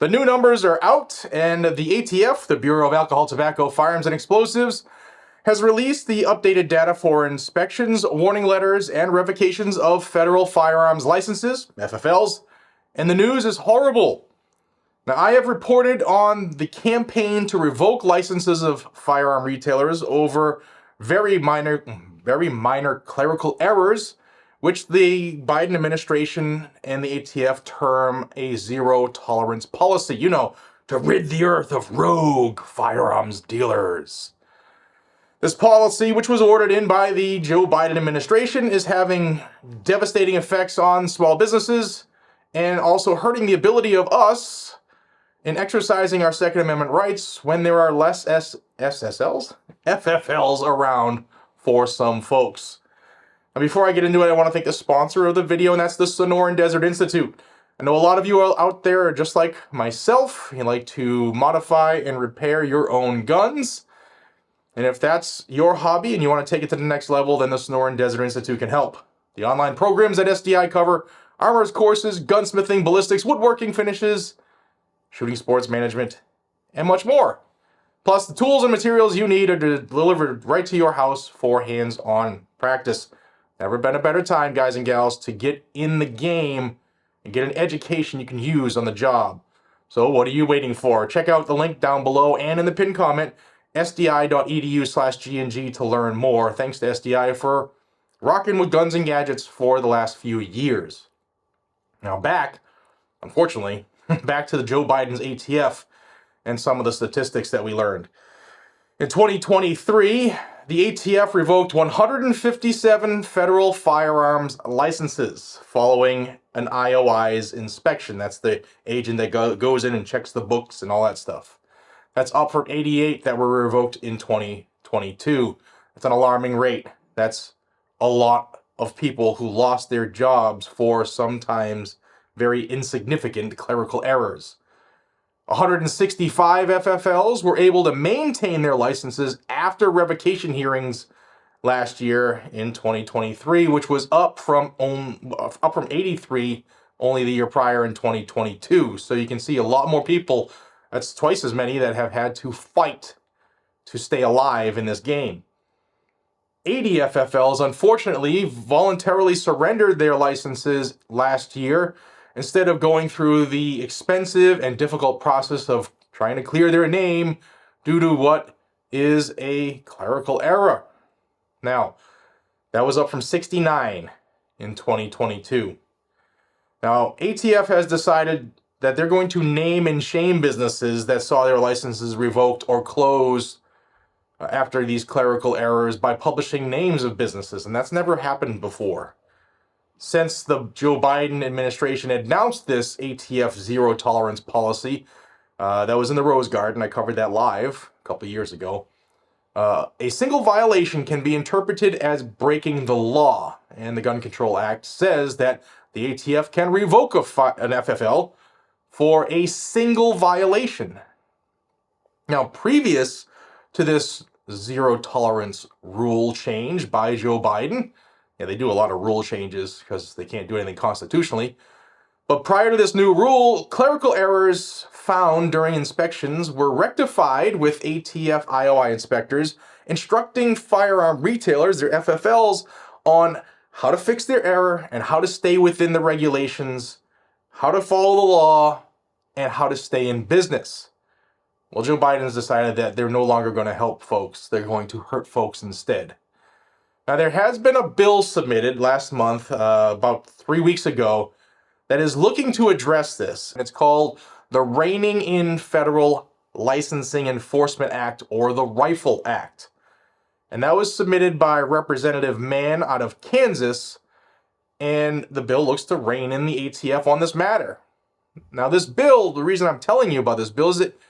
The new numbers are out, and the ATF, the Bureau of Alcohol, Tobacco, Firearms, and Explosives, has released the updated data for inspections, warning letters, and revocations of federal firearms licenses, FFLs, and the news is horrible. Now, I have reported on the campaign to revoke licenses of firearm retailers over very minor clerical errors, which the Biden administration and the ATF term a zero-tolerance policy, to rid the earth of rogue firearms dealers. This policy, which was ordered in by the Joe Biden administration, is having devastating effects on small businesses and also hurting the ability of us in exercising our Second Amendment rights when there are less FFLs around for some folks. Now, before I get into it, I want to thank the sponsor of the video, and that's the Sonoran Desert Institute. I know a lot of you out there are just like myself. You like to modify and repair your own guns. And if that's your hobby and you want to take it to the next level, then the Sonoran Desert Institute can help. The online programs at SDI cover armors courses, gunsmithing, ballistics, woodworking finishes, shooting sports management, and much more. Plus, the tools and materials you need are delivered right to your house for hands-on practice. Never been a better time, guys and gals, to get in the game and get an education you can use on the job. So what are you waiting for? Check out the link down below and in the pinned comment, sdi.edu/GNG to learn more. Thanks to SDI for rocking with Guns and Gadgets for the last few years. Now unfortunately, back to the Joe Biden's ATF and some of the statistics that we learned. In 2023, the ATF revoked 157 federal firearms licenses following an IOI's inspection. That's the agent that goes in and checks the books and all that stuff. That's up from 88 that were revoked in 2022. That's an alarming rate. That's a lot of people who lost their jobs for sometimes very insignificant clerical errors. 165 FFLs were able to maintain their licenses after revocation hearings last year in 2023, which was up from 83 only the year prior in 2022. So you can see a lot more people, that's twice as many, that have had to fight to stay alive in this game. 80 FFLs, unfortunately, voluntarily surrendered their licenses last year instead of going through the expensive and difficult process of trying to clear their name due to what is a clerical error. Now, that was up from 69 in 2022. Now, ATF has decided that they're going to name and shame businesses that saw their licenses revoked or closed after these clerical errors by publishing names of businesses, and that's never happened before. Since the Joe Biden administration announced this ATF zero tolerance policy, that was in the Rose Garden, I covered that live a couple years ago, a single violation can be interpreted as breaking the law, and the Gun Control Act says that the ATF can revoke an FFL for a single violation. Now, previous to this zero tolerance rule change by Joe Biden, they do a lot of rule changes because they can't do anything constitutionally. But prior to this new rule, clerical errors found during inspections were rectified with ATF IOI inspectors instructing firearm retailers, their FFLs, on how to fix their error and how to stay within the regulations, how to follow the law, and how to stay in business. Well, Joe Biden's decided that they're no longer going to help folks. They're going to hurt folks instead. Now, there has been a bill submitted last month, about 3 weeks ago, that is looking to address this. It's called the Reining in Federal Licensing Enforcement Act, or the Rifle Act. And that was submitted by Representative Mann out of Kansas, and the bill looks to rein in the ATF on this matter. Now, this bill, the reason I'm telling you about this bill is that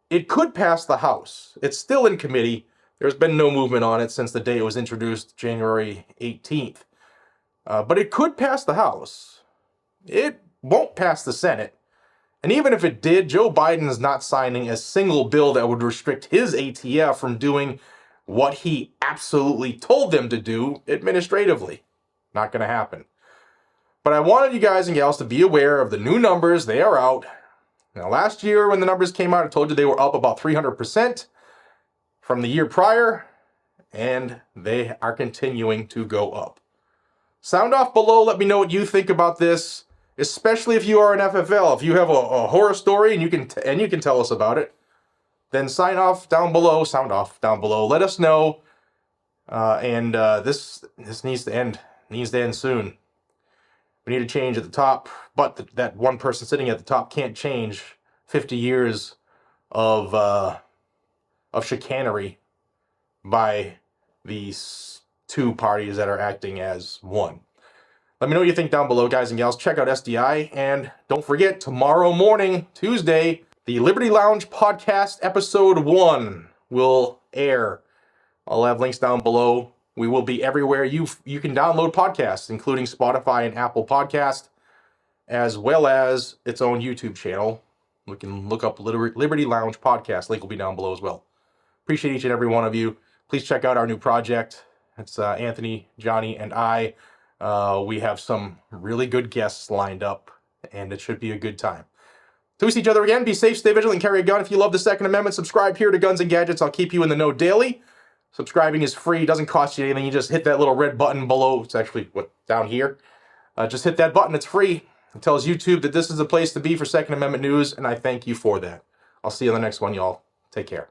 it could pass the House. It's still in committee. There's been no movement on it since the day it was introduced, January 18th. But it could pass the House. It won't pass the Senate. And even if it did, Joe Biden is not signing a single bill that would restrict his ATF from doing what he absolutely told them to do administratively. Not going to happen. But I wanted you guys and gals to be aware of the new numbers. They are out. Now, last year when the numbers came out, I told you they were up about 300% from the year prior, and they are continuing to go up. Sound off below. Let me know what you think about this, especially if you are an FFL. If you have a horror story and you can tell us about it, then sound off down below. Let us know. This needs to end. Needs to end soon. We need a change at the top, but that one person sitting at the top can't change 50 years of chicanery by these two parties that are acting as one. Let me know what you think down below, guys and gals. Check out SDI, and don't forget, tomorrow morning, Tuesday, the Liberty Lounge podcast episode 1 will air. I'll have links down below. We will be everywhere you can download podcasts, including Spotify and Apple Podcast, as well as its own YouTube channel. You can look up Liberty Lounge Podcast. Link will be down below as well. Appreciate each and every one of you. Please check out our new project. It's Anthony, Johnny, and I. We have some really good guests lined up, and it should be a good time. Till we see each other again, be safe, stay vigilant, and carry a gun. If you love the Second Amendment, subscribe here to Guns and Gadgets. I'll keep you in the know daily. Subscribing is free, doesn't cost you anything. You just hit that little red button below. It's actually down here. Just hit that button, it's free. It tells YouTube that this is the place to be for Second Amendment news, and I thank you for that. I'll see you on the next one, y'all. Take care.